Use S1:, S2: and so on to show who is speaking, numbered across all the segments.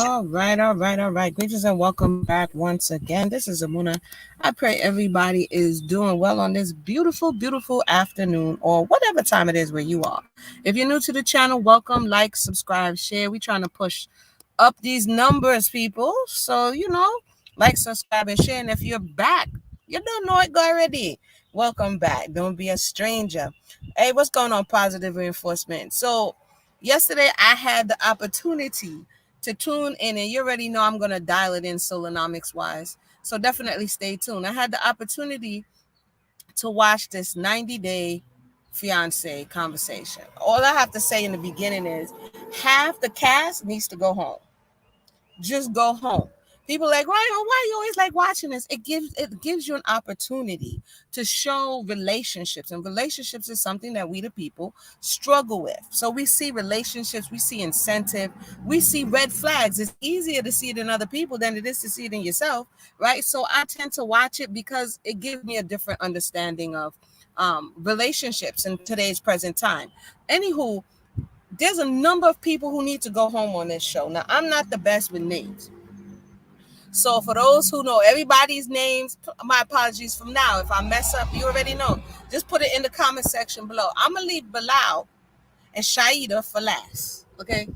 S1: All right, all right, all right. Greetings and welcome back once again. This is Amuna. I pray everybody is doing well on this beautiful, beautiful afternoon or whatever time it is where you are. If you're new to the channel, welcome, like, subscribe, share. We're trying to push up these numbers, people. So, like, subscribe, and share. And if you're back, you don't know it already. Welcome back. Don't be a stranger. Hey, what's going on? Positive reinforcement. So, yesterday I had the opportunity to tune in, and you already know I'm going to dial it in solonomics wise. So definitely stay tuned. I had the opportunity to watch this 90-day fiance conversation. All I have to say in the beginning is half the cast needs to go home. Just go home. People like, why you always like watching this? It gives you an opportunity to show relationships, and relationships is something that we the people struggle with. So we see relationships, we see incentive, we see red flags. It's easier to see it in other people than it is to see it in yourself, right? So I tend to watch it because it gives me a different understanding of relationships in today's present time. Anywho, there's a number of people who need to go home on this show. Now, I'm not the best with names. So for those who know everybody's names, my apologies from now. If I mess up, you already know. Just put it in the comment section below. I'm going to leave Bilal and Shaida for last. Okay?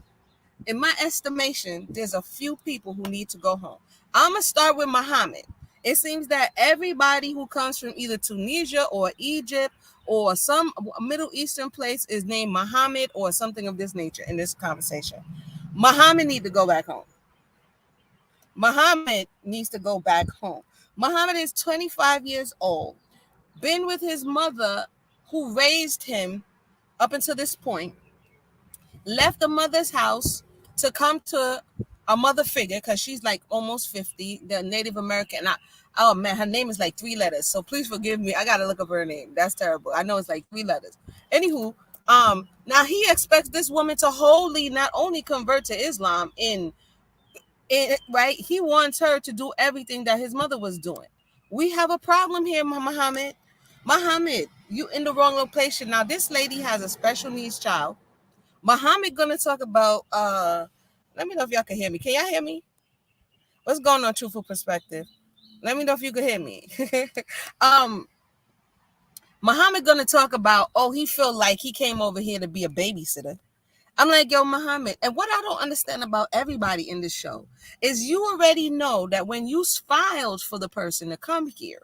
S1: In my estimation, there's a few people who need to go home. I'm going to start with Muhammad. It seems that everybody who comes from either Tunisia or Egypt or some Middle Eastern place is named Muhammad or something of this nature in this conversation. Muhammad need to go back home. Muhammad needs to go back home. Muhammad is 25 years old, been with his mother who raised him up until this point, left the mother's house to come to a mother figure because she's like almost 50, the Native American. Oh man, her name is like 3 letters. So please forgive me. I gotta look up her name. That's terrible. I know it's like 3 letters. Anywho, now he expects this woman to wholly not only convert to Islam right? He wants her to do everything that his mother was doing. We have a problem here, Muhammad. Muhammad, you in the wrong location. Now, this lady has a special needs child. Muhammad gonna talk about let me know if y'all can hear me. Can y'all hear me? What's going on, Truthful Perspective? Let me know if you can hear me. Muhammad gonna talk about, he feel like he came over here to be a babysitter. I'm like, yo, Muhammad. And what I don't understand about everybody in this show is you already know that when you filed for the person to come here,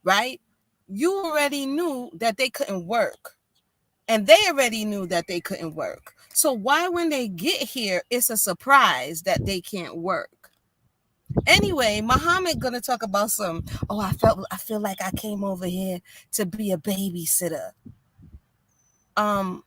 S1: right? You already knew that they couldn't work. And they already knew that they couldn't work. So why, when they get here, it's a surprise that they can't work? Anyway, Muhammad gonna talk about I feel like I came over here to be a babysitter.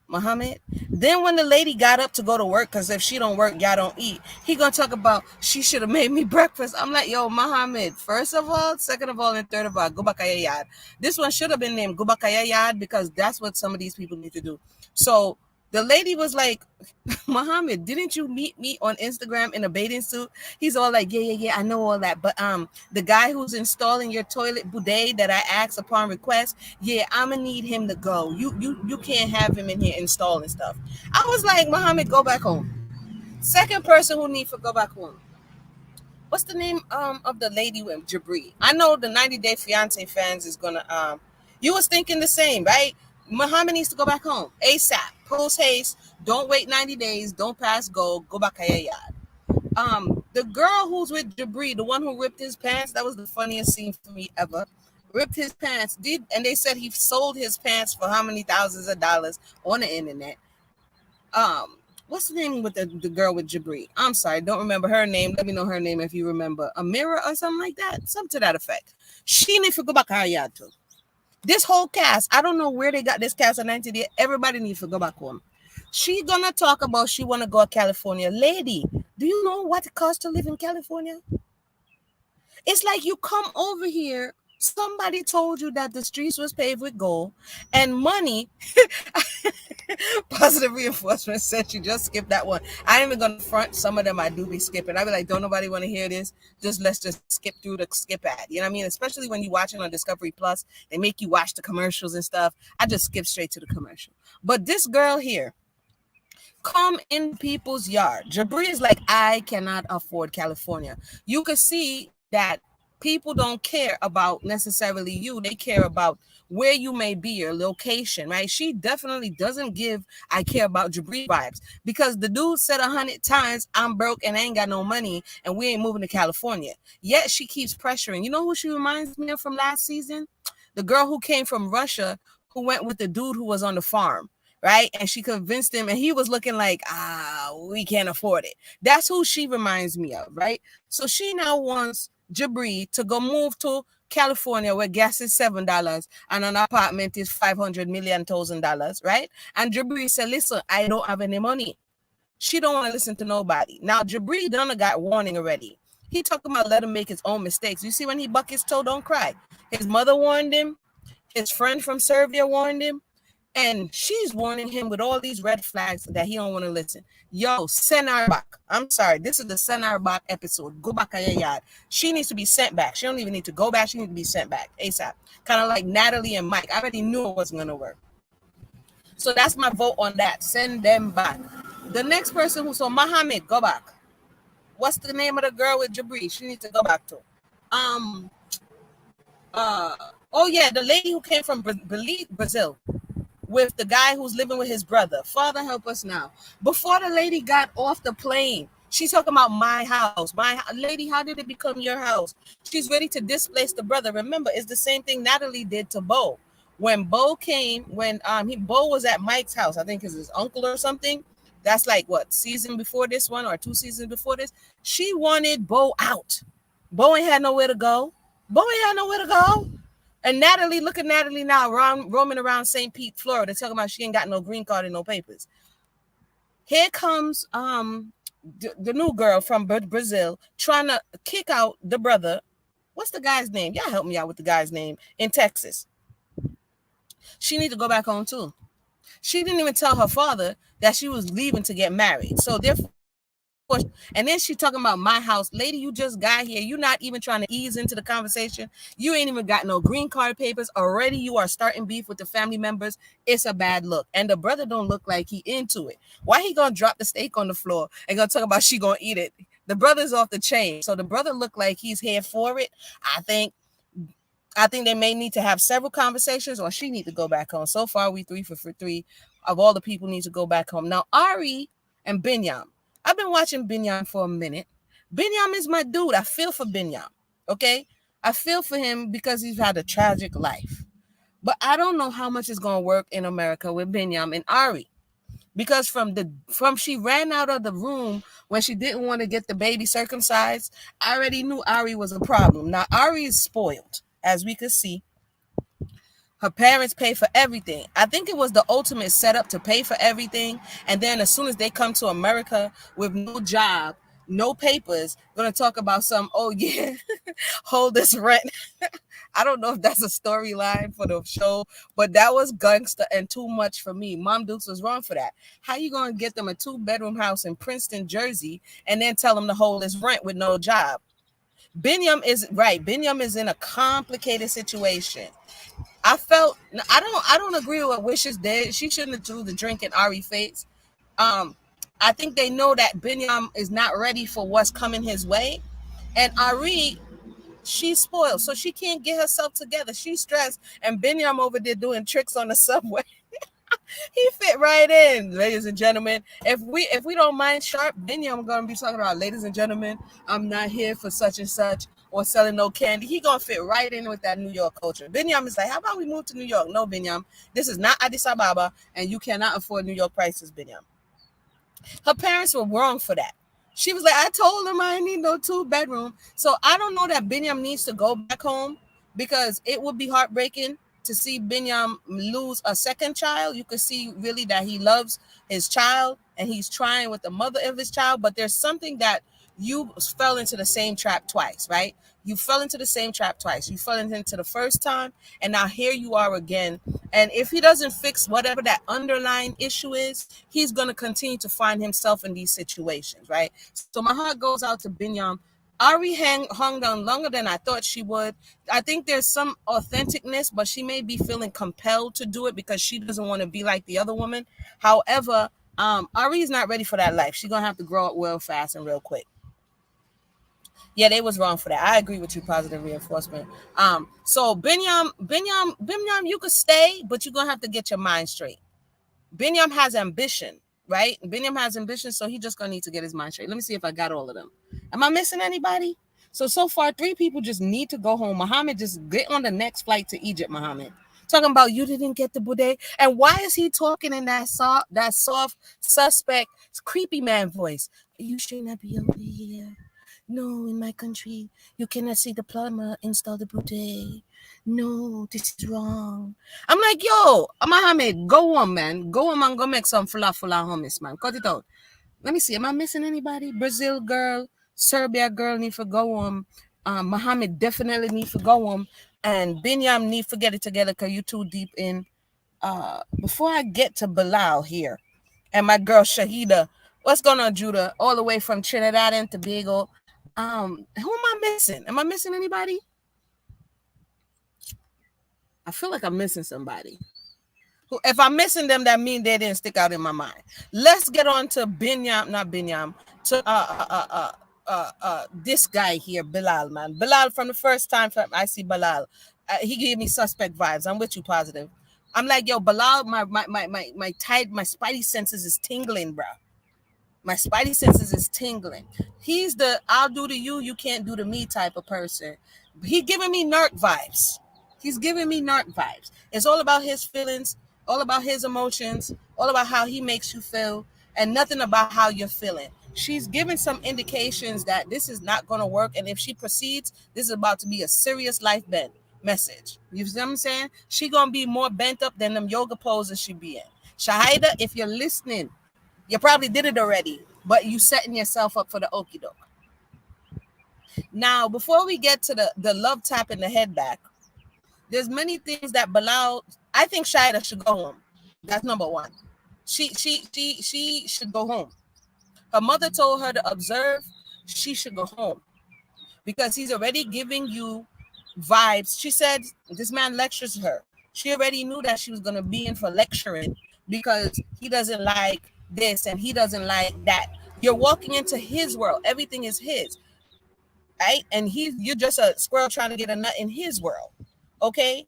S1: Muhammad. Then when the lady got up to go to work, because if she don't work, y'all don't eat, he gonna talk about she should have made me breakfast. I'm like, yo, Muhammad, first of all, second of all, and third of all, Gubakayayad. This one should have been named Gubakayayad because that's what some of these people need to do. So the lady was like, Muhammad, didn't you meet me on Instagram in a bathing suit? He's all like, yeah, I know all that. But the guy who's installing your toilet bidet that I asked upon request, yeah, I'ma need him to go. You can't have him in here installing stuff. I was like, Muhammad, go back home. Second person who need to go back home. What's the name of the lady with Jabri? I know the 90-Day Fiance fans is gonna you was thinking the same, right? Muhammad needs to go back home ASAP. Post haste. Don't wait 90 days. Don't pass go. Go back yard. The girl who's with Jabri, the one who ripped his pants, that was the funniest scene for me ever. Ripped his pants, and they said he sold his pants for how many thousands of dollars on the internet. What's the name with the girl with Jabri? I'm sorry, don't remember her name. Let me know her name if you remember. Amira or something like that. Something to that effect. She needs to go back yard too. This whole cast, I don't know where they got this cast of 90 Everybody needs to go back home. She gonna talk about she wanna go to California. Lady, do you know what it costs to live in California? It's like you come over here, somebody told you that the streets was paved with gold and money. Positive reinforcement said you just skip that one. I ain't even gonna front. Some of them I do be skipping. I be like, don't nobody want to hear this. Let's just skip through the skip ad. You know what I mean? Especially when you watch it on Discovery Plus, they make you watch the commercials and stuff. I just skip straight to the commercial. But this girl here, Come in people's yard. Jabri is like, I cannot afford California. You could see that people don't care about necessarily you. They care about where you may be, your location, right? She definitely doesn't give I care about Jabri vibes, because the dude said 100 times, I'm broke and I ain't got no money and we ain't moving to California. Yet she keeps pressuring. You know who she reminds me of from last season? The girl who came from Russia, who went with the dude who was on the farm, right? And she convinced him, and he was looking like, we can't afford it. That's who she reminds me of, right? So she now wants Jabri to go move to California, where gas is $7 and an apartment is $500,000,000, right? And Jabri said, listen, I don't have any money. She don't want to listen to nobody. Now Jabri done got warning already. He talking about let him make his own mistakes. You see, when he buck his toe, don't cry. His mother warned him. His friend from Serbia warned him. And she's warning him with all these red flags that he don't want to listen. Yo, send her back. I'm sorry. This is the send her back episode. Go back at your yard. She needs to be sent back. She don't even need to go back. She needs to be sent back ASAP. Kind of like Natalie and Mike. I already knew it wasn't going to work. So that's my vote on that. Send them back. The next person who saw Mohammed, go back. What's the name of the girl with Jabri? She needs to go back to. Oh yeah, the lady who came from Brazil, with the guy who's living with his brother. Father, help us now. Before the lady got off the plane, she's talking about my house. Lady, how did it become your house? She's ready to displace the brother. Remember, it's the same thing Natalie did to Bo. When Bo came, Bo was at Mike's house, I think it's his uncle or something. That's like what, season before this one or 2 seasons before this? She wanted Bo out. Bo ain't had nowhere to go. And Natalie, look at Natalie now roaming around St. Pete, Florida, talking about she ain't got no green card and no papers. Here comes the new girl from Brazil trying to kick out the brother. What's the guy's name? Y'all help me out with the guy's name in Texas. She need to go back home too. She didn't even tell her father that she was leaving to get married. So therefore, and then she talking about my house. Lady, you just got here. You're not even trying to ease into the conversation. You ain't even got no green card papers. Already you are starting beef with the family members. It's a bad look. And the brother don't look like he into it. Why he gonna drop the steak on the floor and gonna talk about she gonna eat it? The brother's off the chain. So the brother look like he's here for it. I think they may need to have several conversations, or she need to go back home. So far, we 3 for 3 of all the people need to go back home. Now, Ari and Binyam. I've been watching Binyam for a minute. Binyam is my dude. I feel for Binyam, okay? I feel for him because he's had a tragic life. But I don't know how much is going to work in America with Binyam and Ari. Because from she ran out of the room when she didn't want to get the baby circumcised, I already knew Ari was a problem. Now, Ari is spoiled, as we could see. Her parents pay for everything. I think it was the ultimate setup to pay for everything. And then as soon as they come to America with no job, no papers, going to talk about oh yeah, hold this rent. I don't know if that's a storyline for the show, but that was gangster and too much for me. Mom Dukes was wrong for that. How you going to get them a 2-bedroom house in Princeton, Jersey, and then tell them to hold this rent with no job? Binyam is right. Binyam is in a complicated situation. I don't agree with what Wishes did. She shouldn't have threw the drink in Ari's face. I think they know that Binyam is not ready for what's coming his way. And Ari, she's spoiled, so she can't get herself together. She's stressed, and Binyam over there doing tricks on the subway. He fit right in, ladies and gentlemen. If we don't mind Sharp, Binyam gonna be talking about, ladies and gentlemen, I'm not here for such and such or selling no candy. He gonna fit right in with that New York culture. Binyam is like, how about we move to New York? No, Binyam, this is not Addis Ababa, and you cannot afford New York prices, Binyam. Her parents were wrong for that. She was like, I told him I need no 2-bedroom. So I don't know that Binyam needs to go back home, because it would be heartbreaking to see Binyam lose a second child. You could see really that he loves his child and he's trying with the mother of his child. But there's something that you fell into the same trap twice, right? You fell into the same trap twice. You fell into the first time, and now here you are again. And if he doesn't fix whatever that underlying issue is, he's going to continue to find himself in these situations, right? So my heart goes out to Binyam. Ari hung down longer than I thought she would. I think there's some authenticness, but she may be feeling compelled to do it because she doesn't want to be like the other woman. However, Ari's not ready for that life. She's gonna have to grow up real fast and real quick. Yeah, they was wrong for that. I agree with you. Positive reinforcement. So Binyam, you could stay, but you're gonna have to get your mind straight. Binyam has ambition, right? Binyam has ambition, so he just gonna need to get his mind straight. Let me see if I got all of them. Am I missing anybody? So far, 3 people just need to go home. Muhammad, just get on the next flight to Egypt. Muhammad, talking about you didn't get the boudet, and why is he talking in that soft, suspect, creepy man voice? You should not be over here. No, in my country, you cannot see the plumber install the boudet. No, this is wrong. I'm like, yo, Mohammed, go on, man. Go on, man. Go make some falafel hummus, man. Cut it out. Let me see. Am I missing anybody? Brazil girl, Serbia girl need to go on. Mohammed definitely need to go on. And Binyam need to get it together because you too deep in. Before I get to Bilal here, and my girl Shahida, what's going on, Judah? All the way from Trinidad and Tobago. Who am I missing? Am I missing anybody? I feel like I'm missing somebody. If I'm missing them, that means they didn't stick out in my mind. Let's get on to Binyam, not Binyam, to this guy here, Bilal, man. Bilal, from the first time I see Bilal, he gave me suspect vibes. I'm with you, positive. I'm like, yo, Bilal, my spidey senses is tingling, bro. My spidey senses is tingling. He's the I'll do to you, you can't do to me type of person. He giving me narc vibes. He's giving me narc vibes. It's all about his feelings, all about his emotions, all about how he makes you feel, and nothing about how you're feeling. She's giving some indications that this is not going to work, and if she proceeds, this is about to be a serious life bent message. You see what I'm saying? She gonna be more bent up than them yoga poses she be in. Shahida, if you're listening, you probably did it already, but you setting yourself up for the okie doke. Now, before we get to the love tap in the head back, there's many things that Bilal. I think Shida should go home. That's number one. She should go home. Her mother told her to observe. She should go home because he's already giving you vibes. She said this man lectures her. She already knew that she was gonna be in for lecturing because he doesn't like this and he doesn't like that. You're walking into his world. Everything is his, right? And you're just a squirrel trying to get a nut in his world. Okay?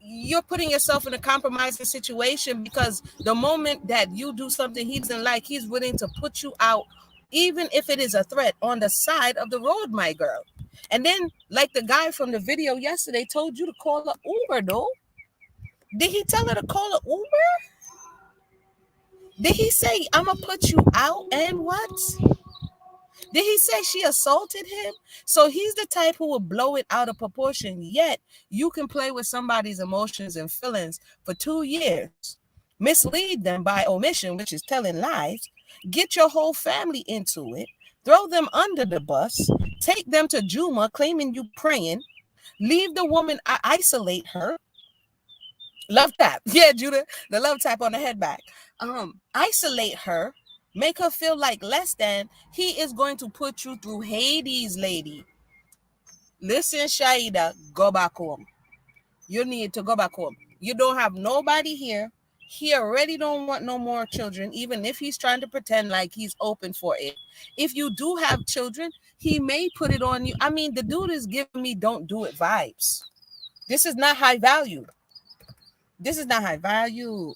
S1: You're putting yourself in a compromising situation because the moment that you do something he doesn't like, he's willing to put you out, even if it is a threat, on the side of the road, my girl. And then, like the guy from the video yesterday told you to call an Uber, though. Did he tell her to call an Uber? Did he say, I'm going to put you out and what? Did he say she assaulted him? So he's the type who will blow it out of proportion. Yet you can play with somebody's emotions and feelings for 2 years, mislead them by omission, which is telling lies, get your whole family into it, throw them under the bus, take them to Juma claiming you praying, leave the woman, isolate her. Love tap. Yeah, Judah, the love tap on the head back. Isolate her, make her feel like less than. He is going to put you through Hades, lady. Listen, Shaida, go back home. You need to go back home. You don't have nobody here. He already don't want no more children, even if he's trying to pretend like he's open for it. If you do have children, he may put it on you. I mean, the dude is giving me don't do it vibes. This is not high value. This is not high value.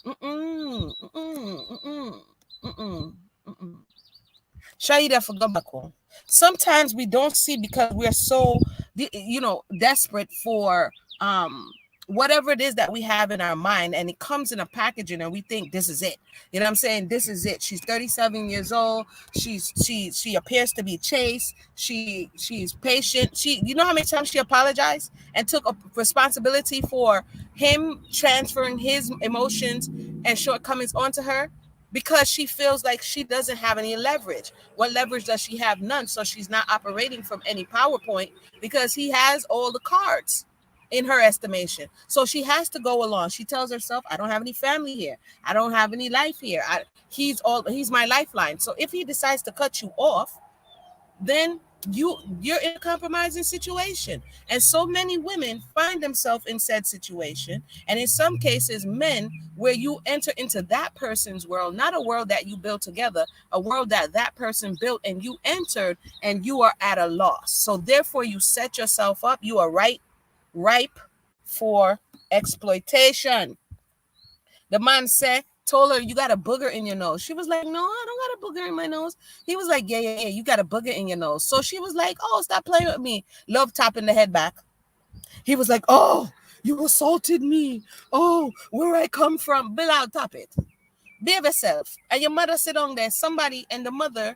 S1: Shaida for Gabako. Sometimes we don't see because we're so, desperate for whatever it is that we have in our mind, and it comes in a packaging, and we think this is it. You know what I'm saying? This is it. She's 37 years old. She appears to be chaste. She's patient. You know how many times she apologized and took a responsibility for him transferring his emotions and shortcomings onto her? Because she feels like she doesn't have any leverage. What leverage does she have? None. So she's not operating from any PowerPoint because he has all the cards in her estimation. So she has to go along. She tells herself, I don't have any family here. I don't have any life here. He's my lifeline. So if he decides to cut you off, then you're in a compromising situation, and so many women find themselves in said situation, and in some cases men, where you enter into that person's world, not a world that you built together, a world that that person built and you entered, and you are at a loss. So therefore you set yourself up, you are ripe for exploitation. The man said, told her, you got a booger in your nose. She was like, no, I don't got a booger in my nose. He was like, yeah, you got a booger in your nose. So she was like, oh, stop playing with me. Love tapping the head back. He was like, oh, you assaulted me. Oh, where I come from. Bilal, tap it. Behave yourself. And your mother sit on there. Somebody, and the mother,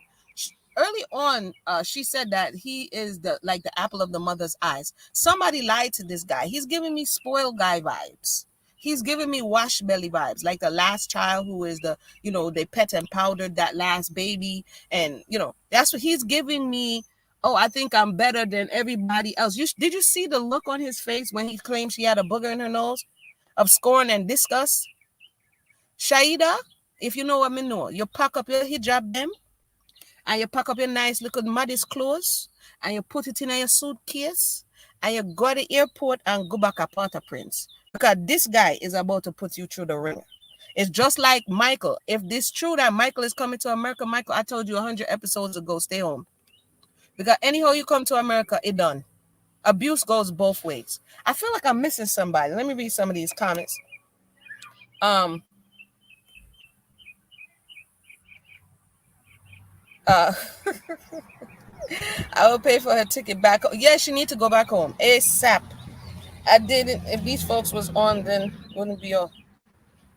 S1: early on, she said that he is the apple of the mother's eyes. Somebody lied to this guy. He's giving me spoiled guy vibes. He's giving me wash belly vibes, like the last child who is they pet and powdered that last baby. And, that's what he's giving me. Oh, I think I'm better than everybody else. Did you see the look on his face when he claimed she had a booger in her nose of scorn and disgust? Shaida, if you know what I know, you pack up your hijab them, and you pack up your nice little modest clothes, and you put it in your suitcase, and you go to the airport and go back to Port-au-Prince, because this guy is about to put you through the ringer. It's just like Michael. If this true that Michael is coming to America, Michael, I told you 100 episodes ago, stay home. Because anyhow you come to America, it done. Abuse goes both ways. I feel like I'm missing somebody. Let me read some of these comments. I will pay for her ticket back. Yeah, she need to go back home ASAP. I didn't. If these folks was on, then wouldn't be all.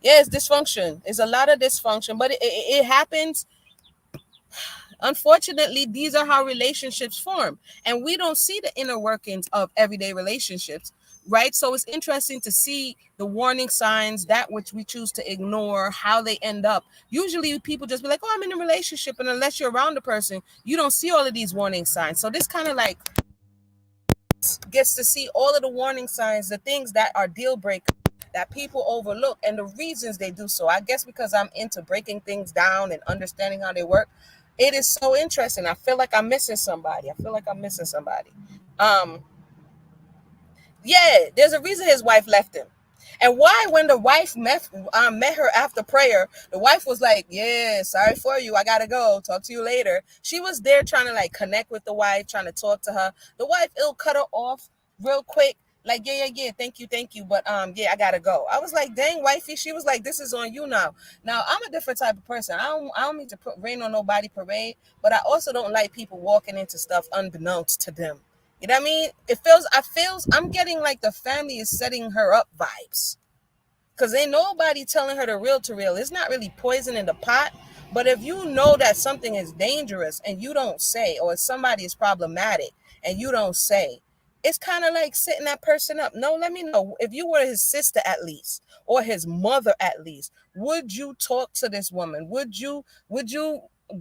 S1: Yeah, it's dysfunction. It's a lot of dysfunction, but it happens. Unfortunately, these are how relationships form, and we don't see the inner workings of everyday relationships, right? So it's interesting to see the warning signs, that which we choose to ignore, how they end up. Usually people just be like, oh, I'm in a relationship, and unless you're around the person, you don't see all of these warning signs. So this kind of like gets to see all of the warning signs, the things that are deal breakers that people overlook, and the reasons they do so. I guess because I'm into breaking things down and understanding how they work, it is so interesting. I feel like I'm missing somebody. Um, yeah, there's a reason his wife left him. And why, when the wife met her after prayer, the wife was like, yeah, sorry for you. I got to go. Talk to you later. She was there trying to like connect with the wife, trying to talk to her. The wife, it'll cut her off real quick. Like, yeah. Thank you. But yeah, I got to go. I was like, dang, wifey. She was like, this is on you now. Now, I'm a different type of person. I don't mean to put rain on nobody parade, but I also don't like people walking into stuff unbeknownst to them. You know what I mean? I'm getting like the family is setting her up vibes. Cause ain't nobody telling her the real to real. It's not really poison in the pot. But if you know that something is dangerous and you don't say, or if somebody is problematic and you don't say, it's kind of like setting that person up. No, let me know. If you were his sister at least, or his mother at least, would you talk to this woman? Would you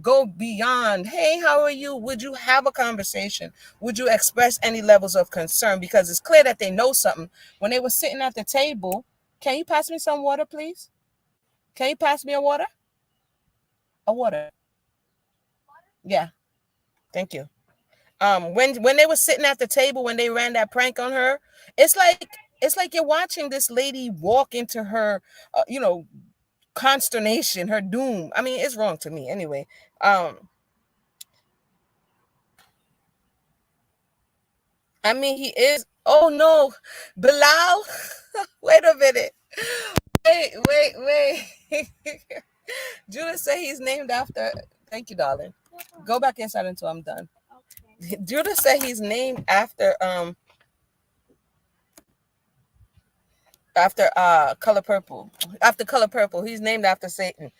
S1: go beyond, hey, how are you? Would you have a conversation? Would you express any levels of concern? Because it's clear that they know something. When they were sitting at the table, can you pass me some water, please? Can you pass me a water? A water. Yeah, thank you. When they were sitting at the table, when they ran that prank on her, it's like you're watching this lady walk into her, consternation, her doom. I mean, it's wrong to me anyway. I mean, he is. Oh no, Bilal. Wait a minute. Wait. Judah said he's named after. Thank you, darling. Go back inside until I'm done. Judah said he's named after color purple. After color purple, he's named after Satan.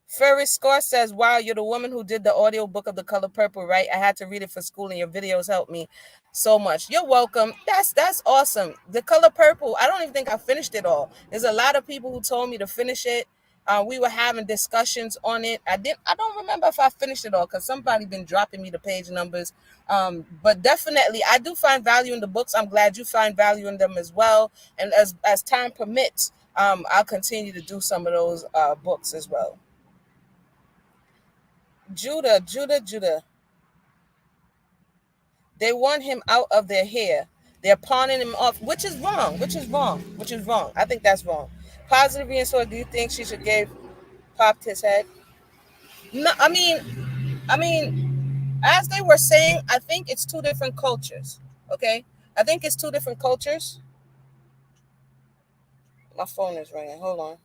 S1: Ferris Score says, wow, you're the woman who did the audio book of The Color Purple, right? I had to read it for school and your videos helped me so much. You're welcome. That's awesome. The Color Purple, I don't even think I finished it all. There's a lot of people who told me to finish it. We were having discussions on it. I don't remember if I finished it all because somebody been dropping me the page numbers. But definitely I do find value in the books. I'm glad you find value in them as well. And as time permits, I'll continue to do some of those books as well. Judah. They want him out of their hair. They're pawning him off, which is wrong. Which is wrong. Which is wrong. I think that's wrong. Positive reinforcement. Do you think she should give popped his head? No, I mean, as they were saying, I think it's two different cultures. Okay, I think it's two different cultures. My phone is ringing. Hold on.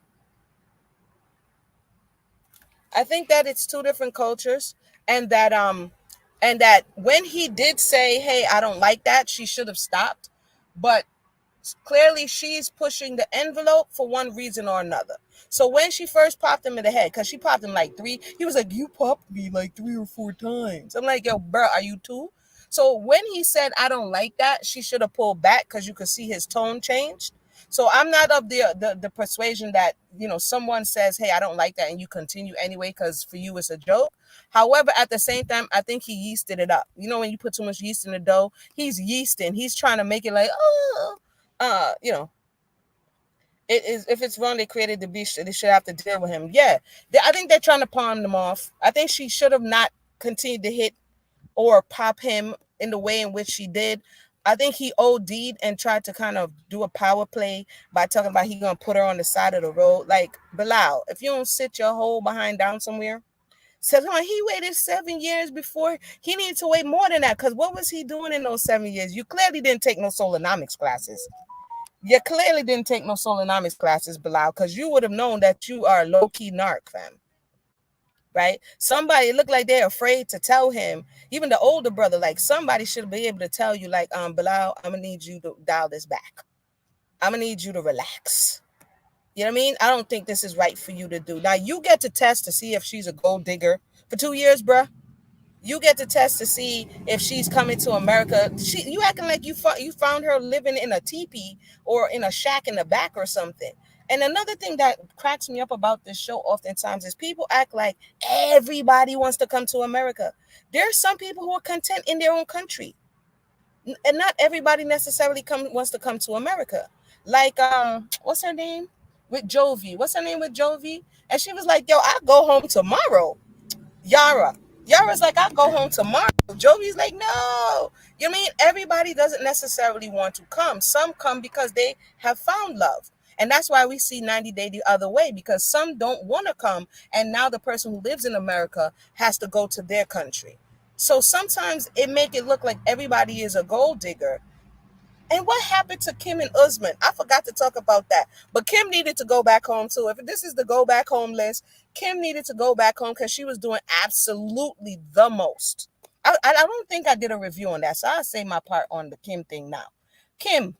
S1: I think that it's two different cultures, and that when he did say, "Hey, I don't like that," she should have stopped. But clearly she's pushing the envelope for one reason or another. So when she first popped him in the head, because she popped him like three, he was like, "You popped me like 3 or 4 times." I'm like, "Yo, bro, are you two?" So when he said, "I don't like that," she should have pulled back because you could see his tone changed. So I'm not of the persuasion that, someone says, "Hey, I don't like that," and you continue anyway because for you it's a joke. However, at the same time, I think he yeasted it up. When you put too much yeast in the dough, he's yeasting. He's trying to make it like, oh, uh, you know, it is, if it's wrong, they created the beast. They should have to deal with him. Yeah, I think they're trying to palm them off. I think she should have not continued to hit or pop him in the way in which she did. I think he OD'd and tried to kind of do a power play by talking about he gonna put her on the side of the road. Like, Bilal, if you don't sit your whole behind down somewhere, says, "Oh, he waited 7 years before he needed to wait more than that." Because what was he doing in those 7 years? You clearly didn't take no solonomics classes. You clearly didn't take no solonomics classes, Bilal, because you would have known that you are a low key narc, fam. Right? Somebody looked like they're afraid to tell him, even the older brother, like somebody should be able to tell you, like, Bilal, I'm gonna need you to dial this back. I'm gonna need you to relax. You know what I mean? I don't think this is right for you to do. Now you get to test to see if she's a gold digger for 2 years, bruh. You get to test to see if she's coming to America. You acting like you found her living in a teepee or in a shack in the back or something. And another thing that cracks me up about this show oftentimes is people act like everybody wants to come to America. There's some people who are content in their own country, and not everybody necessarily wants to come to America. Like, what's her name with Jovi? What's her name with Jovi? And she was like, "Yo, I go home tomorrow." Yara. Yara's like, "I'll go home tomorrow." Jovi's like, "No." You know what I mean? Everybody doesn't necessarily want to come. Some come because they have found love. And that's why we see 90 Day the other way, because some don't want to come. And now the person who lives in America has to go to their country. So sometimes it make it look like everybody is a gold digger. And what happened to Kim and Usman? I forgot to talk about that. But Kim needed to go back home too. If this is the go back home list, Kim needed to go back home because she was doing absolutely the most. I don't think I did a review on that. So I'll say my part on the Kim thing now. Kim,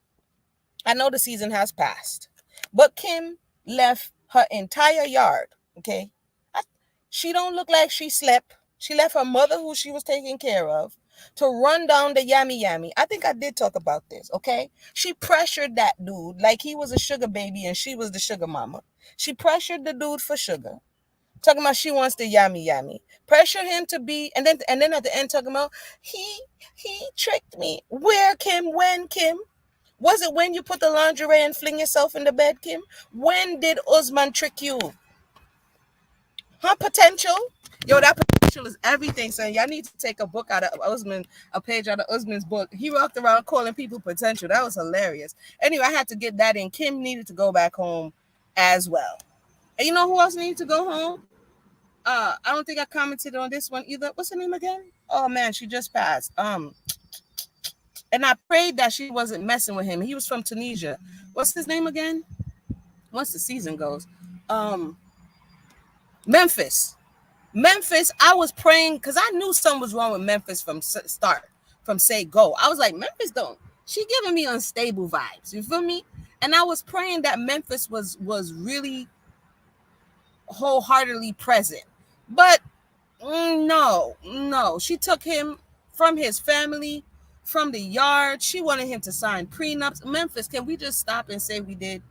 S1: I know the season has passed, but Kim left her entire yard. Okay. I, she don't look like she slept. She left her mother, who she was taking care of, to run down the yammy yammy. I think I did talk about this, okay? She pressured that dude like he was a sugar baby and she was the sugar mama. She pressured the dude for sugar. Talking about she wants the yummy yummy. Pressured him to be, and then at the end talking about he tricked me. Where, Kim? When, Kim? Was it when you put the lingerie and fling yourself in the bed, Kim? When did Usman trick you? Her potential? Yo, that potential is everything, son. Y'all need to take a book out of Usman, a page out of Usman's book. He walked around calling people potential. That was hilarious. Anyway, I had to get that in. Kim needed to go back home as well. And you know who else needed to go home? I don't think I commented on this one either. What's her name again? Oh man, she just passed. And I prayed that she wasn't messing with him. He was from Tunisia. What's his name again? Once the season goes, um, Memphis. Memphis. I was praying because I knew something was wrong with Memphis from start, from say go. I was like, Memphis don't. She giving me unstable vibes. You feel me? And I was praying that Memphis was really wholeheartedly present, but no. She took him from his family, from the yard. She wanted him to sign prenups. Memphis, can we just stop and say we did?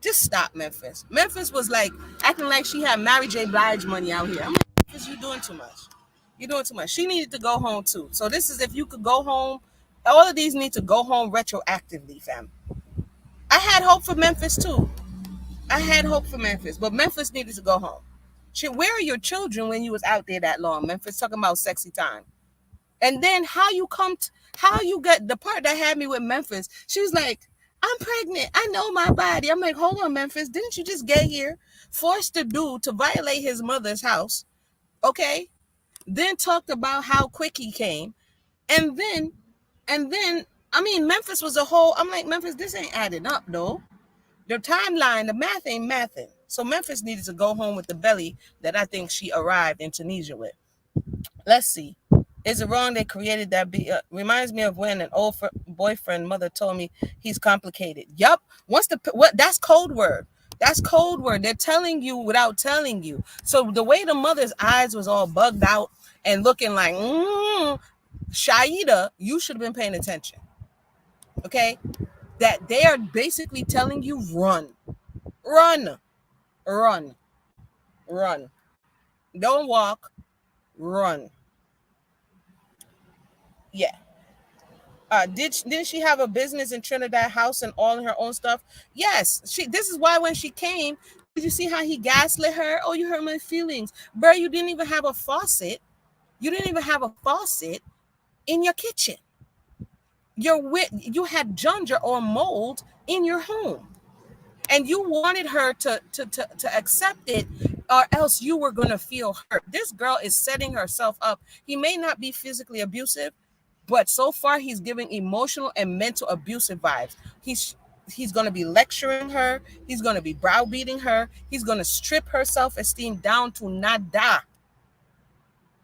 S1: Just stop, Memphis. Memphis was like acting like she had Mary J. Blige money out here. I'm like, Memphis, you doing too much. You're doing too much. She needed to go home too. So this is if you could go home. All of these need to go home retroactively, fam. I had hope for Memphis too. I had hope for Memphis, but Memphis needed to go home. Shit, where are your children when you was out there that long? Memphis talking about sexy time. And then how you get the part that had me with Memphis. She was like, I'm pregnant. I know my body. I'm like, hold on, Memphis. Didn't you just get here? Forced the dude to violate his mother's house. Okay. Then talked about how quick he came. And then, I mean, Memphis was a whole, I'm like, Memphis, this ain't adding up, though. The timeline, the math ain't mathing. So Memphis needed to go home with the belly that I think she arrived in Tunisia with. Let's see. Is it wrong they created that? Reminds me of when an old boyfriend mother told me he's complicated. Yup. What? That's code word. That's code word. They're telling you without telling you. So the way the mother's eyes was all bugged out and looking like, Shaida, you should have been paying attention. Okay, that they are basically telling you run, run, run, run. Don't walk, run. Yeah. Didn't she have a business in Trinidad House and all her own stuff? Yes. This is why when she came, did you see how he gaslit her? Oh, you hurt my feelings. Bro, you didn't even have a faucet. You didn't even have a faucet in your kitchen. You had ginger or mold in your home. And you wanted her to accept it, or else you were going to feel hurt. This girl is setting herself up. He may not be physically abusive, but so far he's giving emotional and mental abusive vibes. He's going to be lecturing her. He's going to be browbeating her. He's going to strip her self-esteem down to nada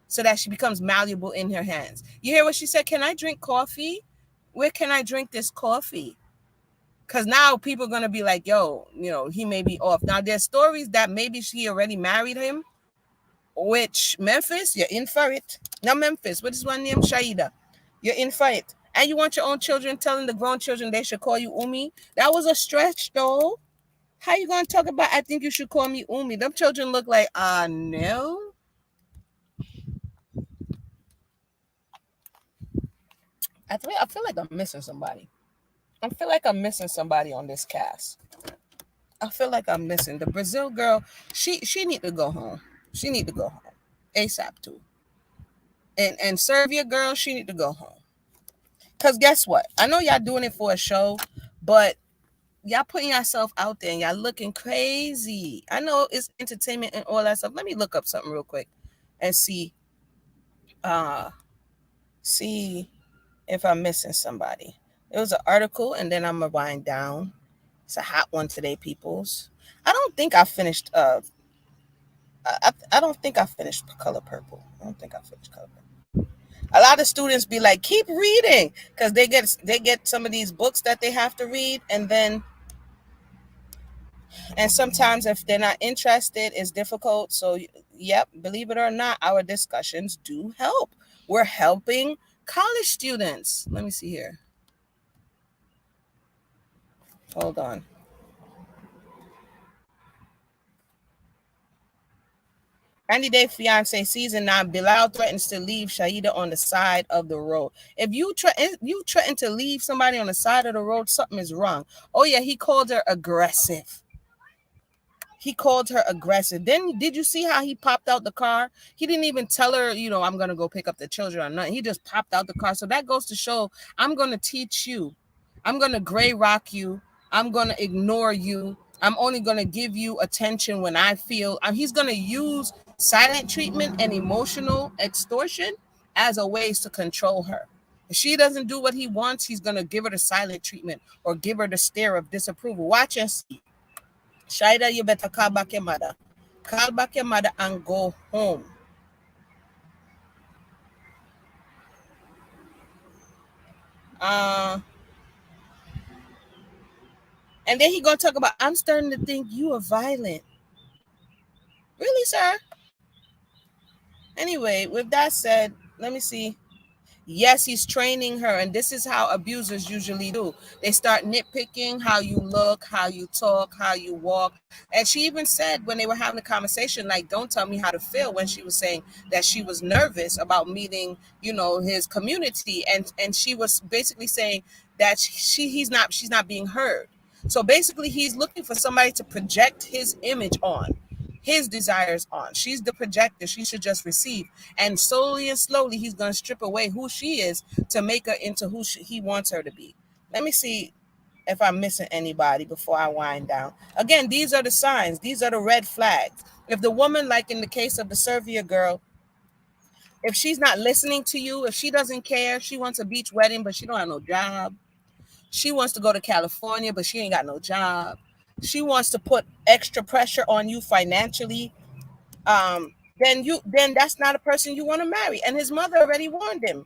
S1: so that she becomes malleable in her hands. You hear what she said? Can I drink coffee? Where can I drink this coffee? Because now people are going to be like, yo, he may be off. Now, there's stories that maybe she already married him, which Memphis, you're in for it. Now, Memphis, what is one name? Shaida. You're in for it. And you want your own children telling the grown children they should call you Umi? That was a stretch, though. How you going to talk about, I think you should call me Umi? Them children look like, no. I feel like I'm missing somebody. I feel like I'm missing somebody on this cast. I feel like I'm missing the Brazil girl. She need to go home. She need to go home ASAP too. And Serbia girl, she need to go home. Cause guess what? I know y'all doing it for a show, but y'all putting yourself out there and y'all looking crazy. I know it's entertainment and all that stuff. Let me look up something real quick and see see if I'm missing somebody. It was an article, and then I'm gonna wind down. It's a hot one today, peoples. I don't think I finished. I don't think I finished Color Purple. I don't think I finished Color Purple. A lot of students be like, keep reading, because they get some of these books that they have to read, and sometimes if they're not interested, it's difficult. So, yep, believe it or not, our discussions do help. We're helping college students. Let me see here. Hold on. 90-Day Fiance season 9. Bilal threatens to leave Shaida on the side of the road. If you threaten to leave somebody on the side of the road, something is wrong. Oh yeah, he called her aggressive. He called her aggressive. Then did you see how he popped out the car? He didn't even tell her, I'm gonna go pick up the children or nothing. He just popped out the car. So that goes to show, I'm gonna teach you. I'm gonna gray rock you. I'm gonna ignore you. I'm only gonna give you attention when I feel. He's gonna use silent treatment and emotional extortion as a ways to control her. If she doesn't do what he wants, he's gonna give her the silent treatment or give her the stare of disapproval. Watch and see. Shaida, you better call back your mother. Call back your mother and go home. Uh, and then he gonna talk about, I'm starting to think you are violent. Really, sir? Anyway, with that said, let me see. Yes, he's training her, and this is how abusers usually do. They start nitpicking how you look, how you talk, how you walk. And she even said when they were having a conversation, like, don't tell me how to feel, when she was saying that she was nervous about meeting, his community. And she was basically saying that she's not being heard. So basically he's looking for somebody to project his image on. his desires on. She's the projector. She should just receive. And slowly and slowly, he's going to strip away who she is to make her into who he wants her to be. Let me see if I'm missing anybody before I wind down. Again, these are the signs. These are the red flags. If the woman, like in the case of the Serbia girl, if she's not listening to you, if she doesn't care, she wants a beach wedding, but she don't have no job. She wants to go to California, but she ain't got no job. She wants to put extra pressure on you financially. Then that's not a person you want to marry. And his mother already warned him.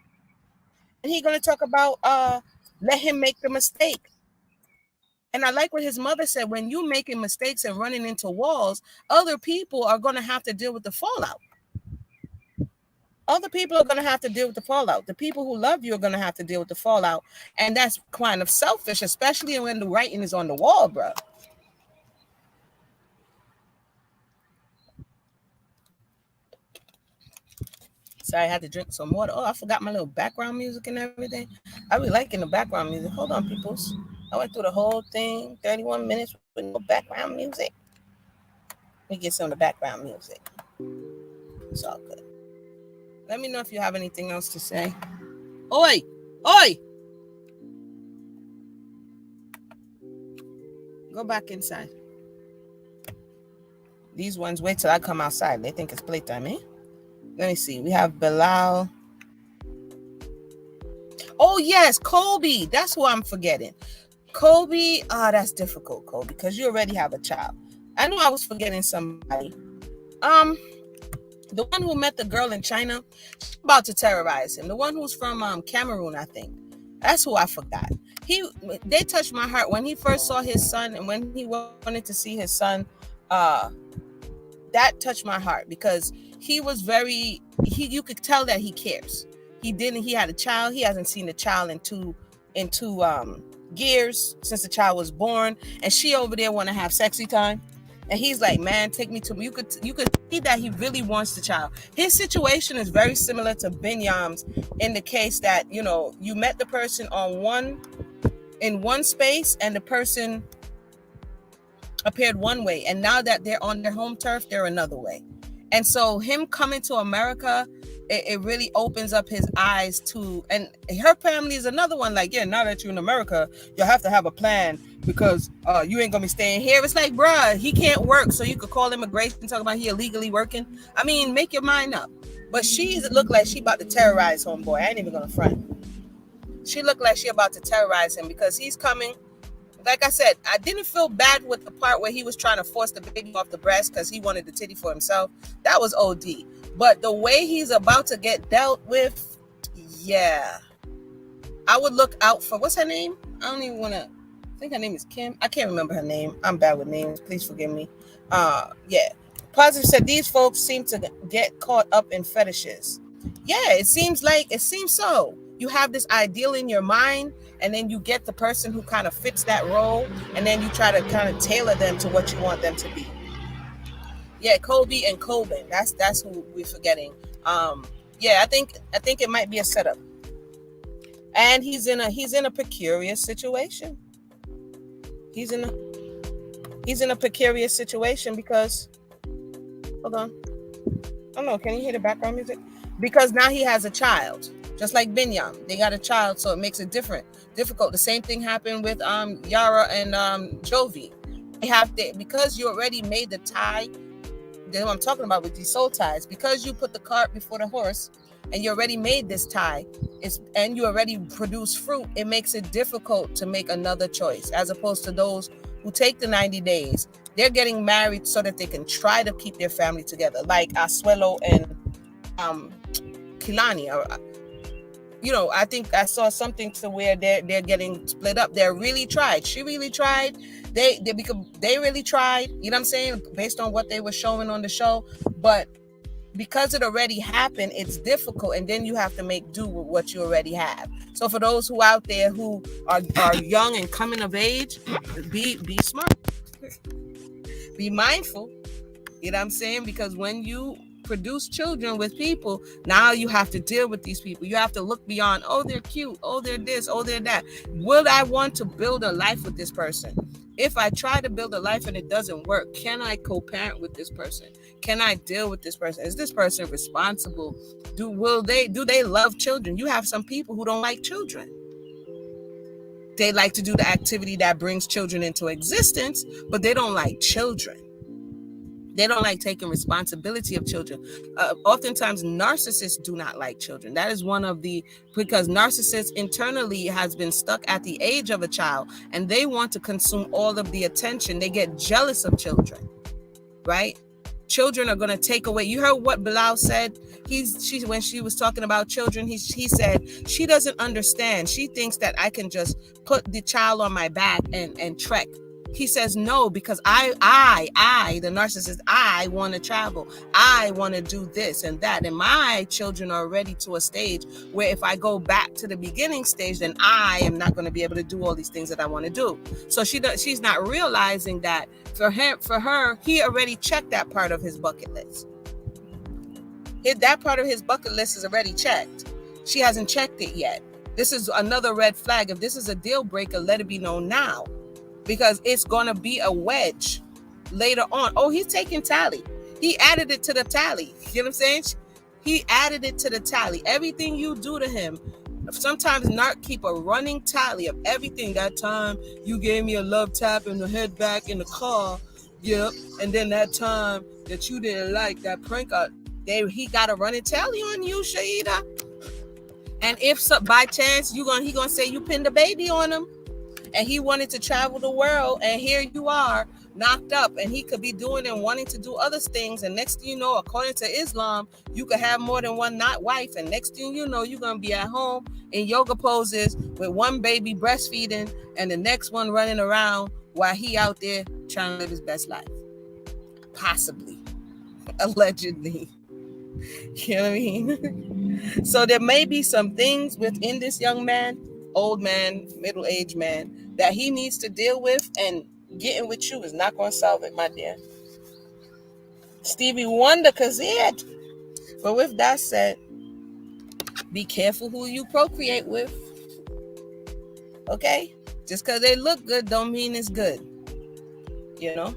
S1: And he's gonna talk about let him make the mistake. And I like what his mother said: when you making mistakes and running into walls, other people are gonna have to deal with the fallout. Other people are going to have to deal with the fallout. The people who love you are going to have to deal with the fallout. And that's kind of selfish, especially when the writing is on the wall, bro. Sorry, I had to drink some water. Oh, I forgot my little background music and everything. I be liking the background music. Hold on, peoples. I went through the whole thing, 31 minutes with no background music. Let me get some of the background music. It's all good. Let me know if you have anything else to say. Oi! Oi! Go back inside. These ones, wait till I come outside. They think it's playtime, eh? Let me see. We have Bilal. Oh, yes, Colby. That's who I'm forgetting. Colby. Oh, that's difficult, Colby, because you already have a child. I knew I was forgetting somebody. The one who met the girl in China, she's about to terrorize him. The one who's from Cameroon, I think. That's who I forgot. They touched my heart when he first saw his son, and when he wanted to see his son. That touched my heart because he was very. You could tell that he cares. He didn't. He had a child. He hasn't seen the child in two years since the child was born, and she over there want to have sexy time. And he's like, man, take me to. You could see that he really wants the child. His situation is very similar to Binyam's in the case that you met the person in one space, and the person appeared one way, and now that they're on their home turf, they're another way. And so him coming to America, it really opens up his eyes to, and her family is another one. Like, yeah, now that you're in America, you have to have a plan because you ain't gonna be staying here. It's like, bruh, he can't work, so you could call immigration, talk about he illegally working. I mean, make your mind up. But she looked like she about to terrorize homeboy. I ain't even gonna front. She looked like she about to terrorize him because he's coming. Like I said, I didn't feel bad with the part where he was trying to force the baby off the breast because he wanted the titty for himself. That was OD. But the way he's about to get dealt with, yeah. I would look out for, what's her name? I don't even want to, I think her name is Kim. I can't remember her name. I'm bad with names. Please forgive me. Yeah. Positive said, these folks seem to get caught up in fetishes. Yeah, it seems so. You have this ideal in your mind, and then you get the person who kind of fits that role, and then you try to kind of tailor them to what you want them to be. Yeah, Colby and Colvin. That's who we're forgetting. Yeah, I think it might be a setup. And he's in a precarious situation. He's in a precarious situation because, hold on. Oh no, can you hear the background music? Because now he has a child. Just like Binyam, they got a child, so it makes it difficult. The same thing happened with Yara and Jovi. Because you already made the tie. That's what I'm talking about with these soul ties. Because you put the cart before the horse, and you already made this tie, and you already produce fruit. It makes it difficult to make another choice, as opposed to those who take the 90 days. They're getting married so that they can try to keep their family together, like Asuelo and Kilani. I think I saw something to where they're getting split up. They really tried. She really tried. They really tried. You know what I'm saying? Based on what they were showing on the show, but because it already happened, it's difficult, and then you have to make do with what you already have. So for those who out there who are young and coming of age, be smart, be mindful. You know what I'm saying? Because when you produce children with people, now you have to deal with these people. You have to look beyond, oh, they're cute, oh, they're this, oh, they're that. Will I want to build a life with this person? If I try to build a life and it doesn't work, can I co-parent with this person? Can I deal with this person? Is this person responsible? Do they love children? You have some people who don't like children. They like to do the activity that brings children into existence, but they don't like children. They don't like taking responsibility of children. Oftentimes, narcissists do not like children. That is because narcissists internally has been stuck at the age of a child, and they want to consume all of the attention. They get jealous of children, right? Children are going to take away. You heard what Bilal said? When she was talking about children, he said she doesn't understand. She thinks that I can just put the child on my back and trek. He says no, because I, the narcissist, I want to travel. I want to do this and that. And my children are ready to a stage where if I go back to the beginning stage, then I am not going to be able to do all these things that I want to do. So she's not realizing that for her, he already checked that part of his bucket list. That part of his bucket list is already checked. She hasn't checked it yet. This is another red flag. If this is a deal breaker, let it be known now. Because it's going to be a wedge later on. Oh, he's taking tally. He added it to the tally. You know what I'm saying? He added it to the tally. Everything you do to him. Sometimes narc keep a running tally of everything. That time you gave me a love tap and a head back in the car. Yep. And then that time that you didn't like that prank out. He got a running tally on you, Shaida. And if by chance he gonna say you pinned a baby on him. And he wanted to travel the world, and here you are knocked up, and he could be doing and wanting to do other things. And next thing you know, according to Islam, you could have more than one wife. And next thing you know, you're going to be at home in yoga poses with one baby breastfeeding and the next one running around while he out there trying to live his best life. Possibly. Allegedly. You know what I mean? So there may be some things within this young man, old man, middle-aged man, that he needs to deal with, and getting with you is not going to solve it, my dear. Stevie Wonder could see it. But with that said, be careful who you procreate with. Okay? Just because they look good don't mean it's good. You know?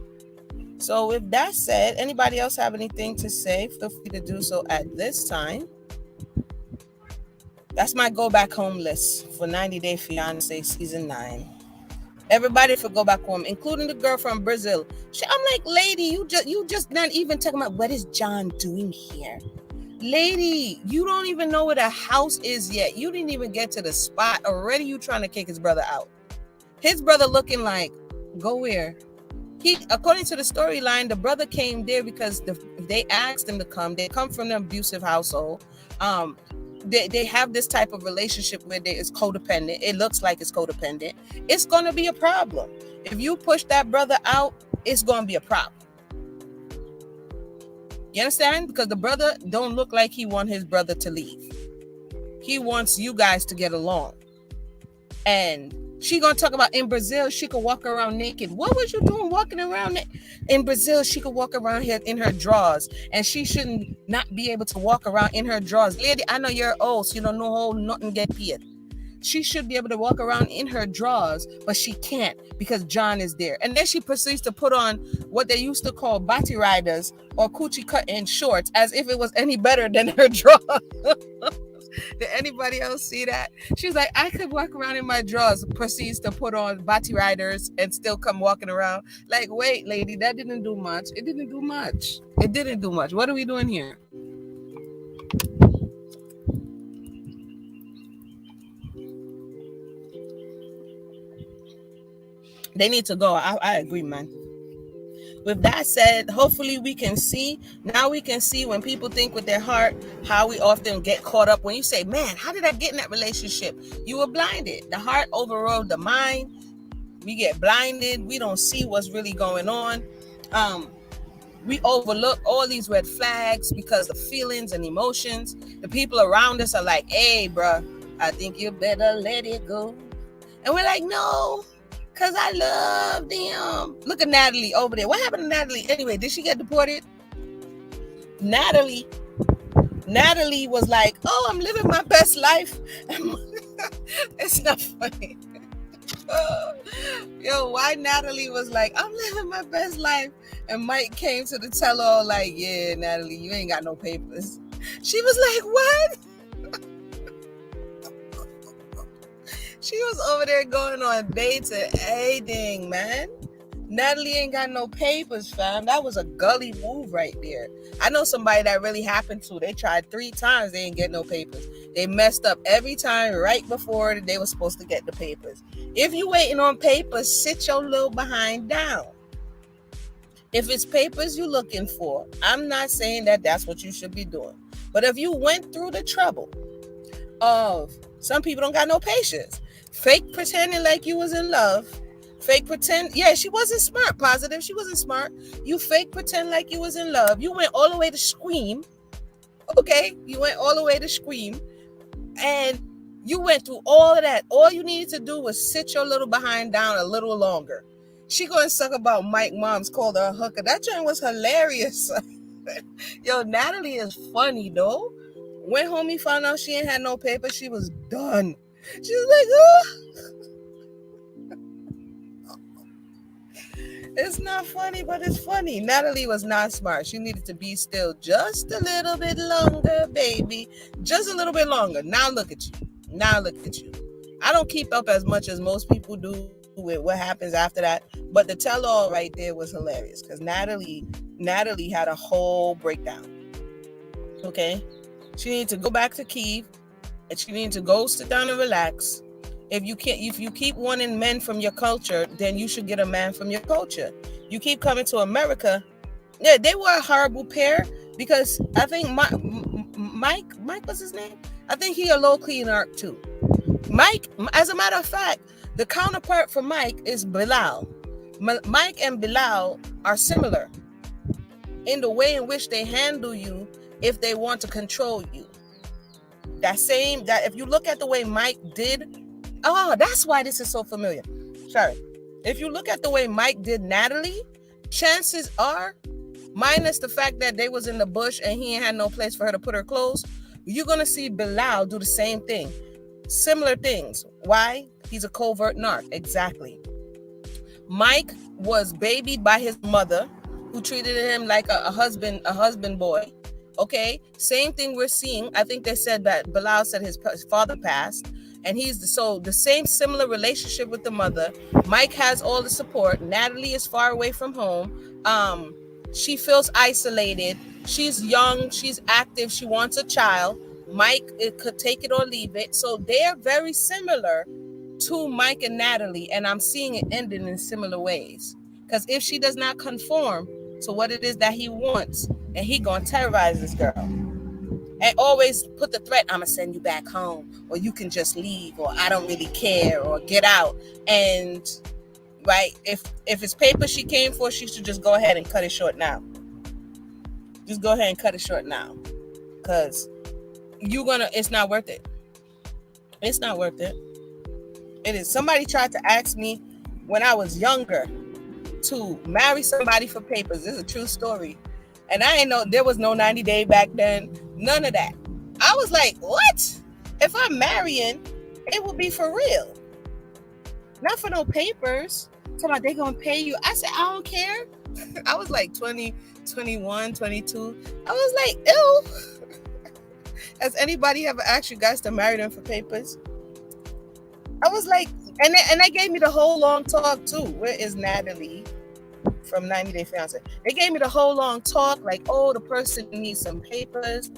S1: So with that said, anybody else have anything to say? Feel free to do so at this time. That's my go back home list for 90 Day Fiancé season 9. Everybody for go back home, including the girl from Brazil. I'm like, lady, you just not even talking about what is John doing here. Lady, you don't even know where the house is yet. You didn't even get to the spot. Already you trying to kick his brother out. His brother looking like, go where? According to the storyline, the brother came there because they asked him to come. They come from an abusive household. They have this type of relationship where it's codependent. It looks like it's codependent. It's going to be a problem. If you push that brother out, it's going to be a problem. You understand? Because the brother don't look like he wants his brother to leave. He wants you guys to get along. And she going to talk about in Brazil, she could walk around naked. What was you doing walking around in Brazil? She could walk around here in her drawers, and she shouldn't not be able to walk around in her drawers. Lady, I know you're old, so you don't know how nothing get paid. She should be able to walk around in her drawers, but she can't because John is there. And then she proceeds to put on what they used to call bati riders or coochie cut-in shorts, as if it was any better than her drawers. Did anybody else see that? She's like, I could walk around in my drawers. Proceeds to put on bati riders and still come walking around. Like, wait, lady, that didn't do much. It didn't do much. It didn't do much. What are we doing here? They need to go. I agree, man. With that said, hopefully we can see when people think with their heart, how we often get caught up. When you say, man, how did I get in that relationship? You were blinded. The heart overrode the mind. We get blinded. We don't see what's really going on. We overlook all these red flags because of feelings and emotions. The people around us are like, hey, bro, I think you better let it go. And we're like, no. Because I love them. Look at Natalie over there. What happened to Natalie? Anyway, did she get deported? Natalie was like, oh, I'm living my best life. It's not funny. Yo, why Natalie was like, I'm living my best life. And Mike came to the tell all like, yeah, Natalie, you ain't got no papers. She was like, what? She was over there going on dates and everything, man. Natalie ain't got no papers, fam. That was a gully move right there. I know somebody that really happened to. They tried 3 times. They didn't get no papers. They messed up every time right before they were supposed to get the papers. If you waiting on papers, sit your little behind down. If it's papers you're looking for, I'm not saying that that's what you should be doing. But if you went through the trouble of, some people don't got no patience, fake pretending like you was in love, fake pretend, yeah, she wasn't smart, positive, she wasn't smart. You fake pretend like you was in love. You went all the way to scream, okay? You went all the way to scream, and you went through all of that. All you needed to do was sit your little behind down a little longer. She going to suck about Mike moms called her a hooker. That joint was hilarious. Yo, Natalie is funny, though. When homie found out she ain't had no paper, she was done. She was like, oh. It's not funny, but it's funny. Natalie was not smart. She needed to be still just a little bit longer, baby. Just a little bit longer. Now look at you. Now look at you. I don't keep up as much as most people do with what happens after that. But the tell-all right there was hilarious because Natalie had a whole breakdown. Okay? She needed to go back to Kyiv, and she needed to go sit down and relax. If you keep wanting men from your culture, then you should get a man from your culture. You keep coming to America. Yeah, they were a horrible pair because I think Mike was his name. I think he a low clean arc too. Mike, as a matter of fact, the counterpart for Mike is Bilal. Mike and Bilal are similar in the way in which they handle you if they want to control you. That if you look at the way Mike did. Oh, that's why this is so familiar. Sorry. If you look at the way Mike did Natalie, chances are, minus the fact that they was in the bush and he ain't had no place for her to put her clothes, you're going to see Bilal do the same thing. Similar things. Why? He's a covert narc. Exactly. Mike was babied by his mother, who treated him like a husband boy. Okay? Same thing we're seeing. I think they said that Bilal said his father passed. And he's the same similar relationship with the mother. Mike has all the support. Natalie is far away from home. She feels isolated. She's young. She's active. She wants a child. Mike, it could take it or leave it. So they're very similar to Mike and Natalie. And I'm seeing it ending in similar ways. Because if she does not conform to what it is that he wants, and he gonna terrorize this girl. And always put the threat, I'm going to send you back home, or you can just leave, or I don't really care, or get out. And, right, if it's paper she came for, she should just go ahead and cut it short now. Just go ahead and cut it short now. Because it's not worth it. It's not worth it. It is. Somebody tried to ask me when I was younger to marry somebody for papers. This is a true story. And I ain't know, there was no 90 day back then. None of that. I was like, what? If I'm marrying, it will be for real. Not for no papers. Talking about they gonna pay you. I said, I don't care. I was like 20, 21, 22. I was like, ew. Has anybody ever asked you guys to marry them for papers? I was like, and they gave me the whole long talk too. Where is Natalie from 90 Day Fiance? They gave me the whole long talk, like, oh, the person needs some papers,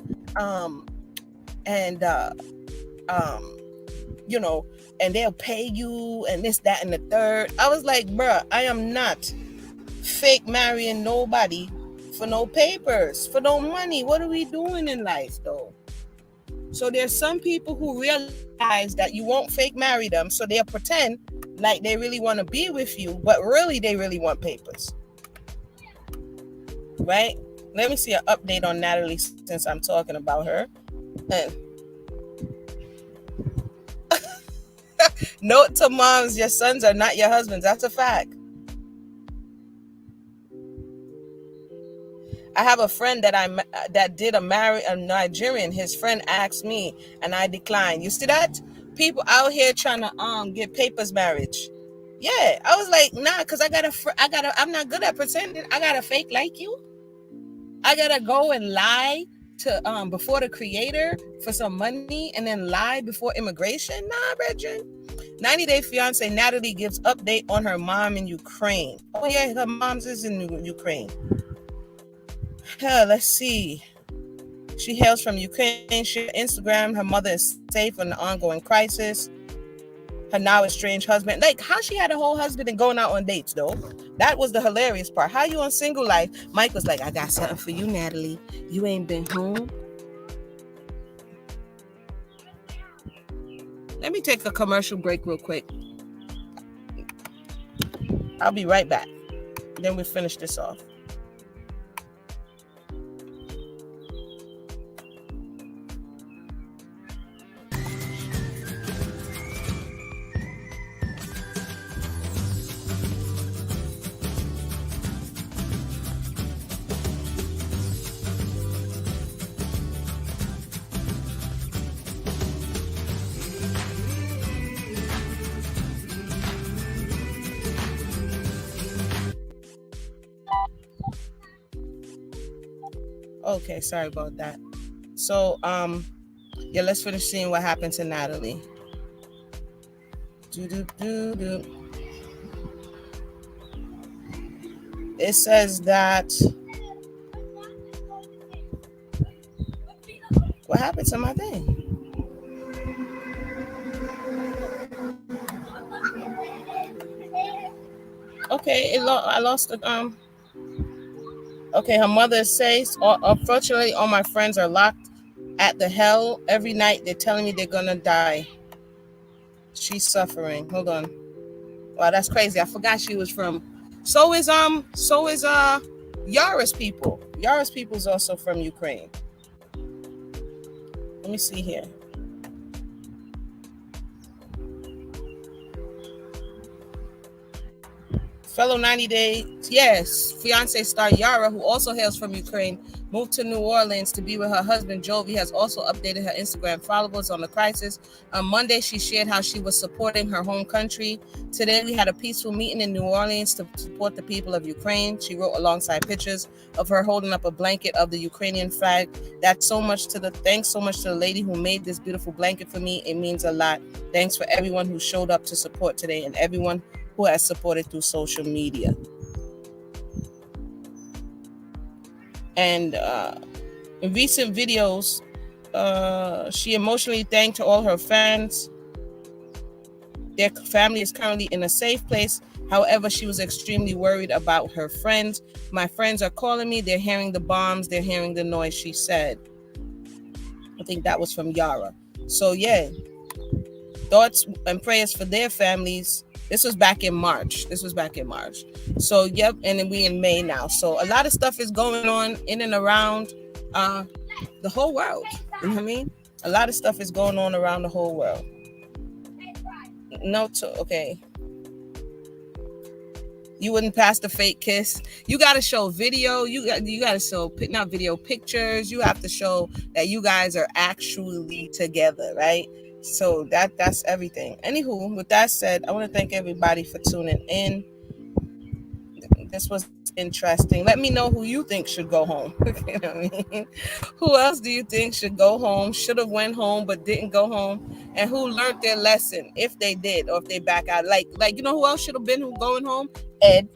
S1: you know, and they'll pay you, and this, that, and the third. I was like, bruh, I am not fake marrying nobody for no papers, for no money. What are we doing in life, though? So there's some people who realize that you won't fake marry them, so they'll pretend like they really want to be with you, but really they really want papers. Right? Let me see an update on Natalie since I'm talking about her. Note to moms, your sons are not your husbands. That's a fact. I have a friend that did marry a Nigerian. His friend asked me, and I declined. You see that? People out here trying to get papers marriage. Yeah, I was like, nah, because I'm not good at pretending. I got to fake like you. I got to go and lie to before the creator for some money and then lie before immigration. Nah, Bridget. 90 Day Fiance Natalie gives update on her mom in Ukraine. Oh yeah, her mom's is in Ukraine. Let's see. She hails from Ukraine. She Instagram. Her mother is safe in the ongoing crisis. Her now estranged husband. Like, how she had a whole husband and going out on dates, though. That was the hilarious part. How you on single life? Mike was like, I got something for you, Natalie. You ain't been home. Let me take a commercial break real quick. I'll be right back. Then we'll finish this off. Okay, sorry about that. So, yeah, let's finish seeing what happened to Natalie. It says that what happened to my thing? Okay, I lost the Okay, her mother says, unfortunately, all my friends are locked at the hell. Every night they're telling me they're gonna die. She's suffering. Hold on. Wow, that's crazy. I forgot she was from. So is Yara's people. Yara's people is also from Ukraine. Let me see here. Fellow 90 Day, yes, fiance star Yara, who also hails from Ukraine, moved to New Orleans to be with her husband. Jovi has also updated her Instagram followers on the crisis. On Monday, she shared how she was supporting her home country. Today, we had a peaceful meeting in New Orleans to support the people of Ukraine. She wrote alongside pictures of her holding up a blanket of the Ukrainian flag. Thanks so much to the lady who made this beautiful blanket for me. It means a lot. Thanks for everyone who showed up to support today and everyone who has supported through social media. And in recent videos, she emotionally thanked all her fans. Their family is currently in a safe place. However, she was extremely worried about her friends. My friends are calling me. They're hearing the bombs. They're hearing the noise, she said. I think that was from Yara. So, yeah, thoughts and prayers for their families. This was back in March. So, yep, and then we in May now. So a lot of stuff is going on in and around the whole world. You know what I mean? A lot of stuff is going on around the whole world. Okay. You wouldn't pass the fake kiss. You got to show video. You got to show not video, pictures. You have to show that you guys are actually together, right? So that's everything. Anywho, with that said, I want to thank everybody for tuning in. This was interesting. Let me know who you think should go home. You know what I mean? Who else do you think should go home, should have went home but didn't go home, and who learned their lesson if they did or if they back out? Like you know who else should have been going home? Ed.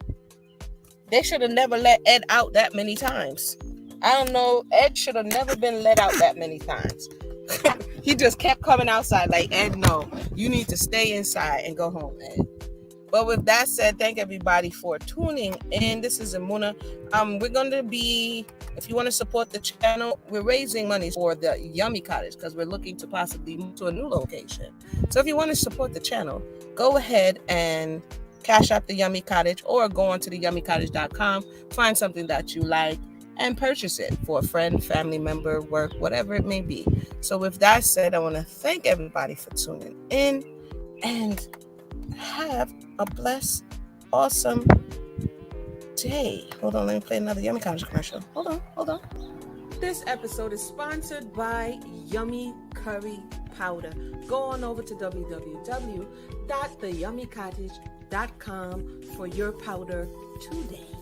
S1: They should have never let Ed out that many times. I don't know. Ed should have never been let out that many times. He just kept coming outside like, Ed, no, you need to stay inside and go home, Ed. But with that said, thank everybody for tuning in. This is Amuna. We're going to be, if you want to support the channel, we're raising money for the Yummy Cottage because we're looking to possibly move to a new location. So if you want to support the channel, go ahead and cash out the Yummy Cottage or go on to theYummyCottage.com, find something that you like and purchase it for a friend, family member, work, whatever it may be. So with that said, I want to thank everybody for tuning in and have a blessed, awesome day. Hold on, let me play another Yummy Cottage commercial. Hold on. This episode is sponsored by Yummy Curry Powder. Go on over to www.theYummyCottage.com for your powder today.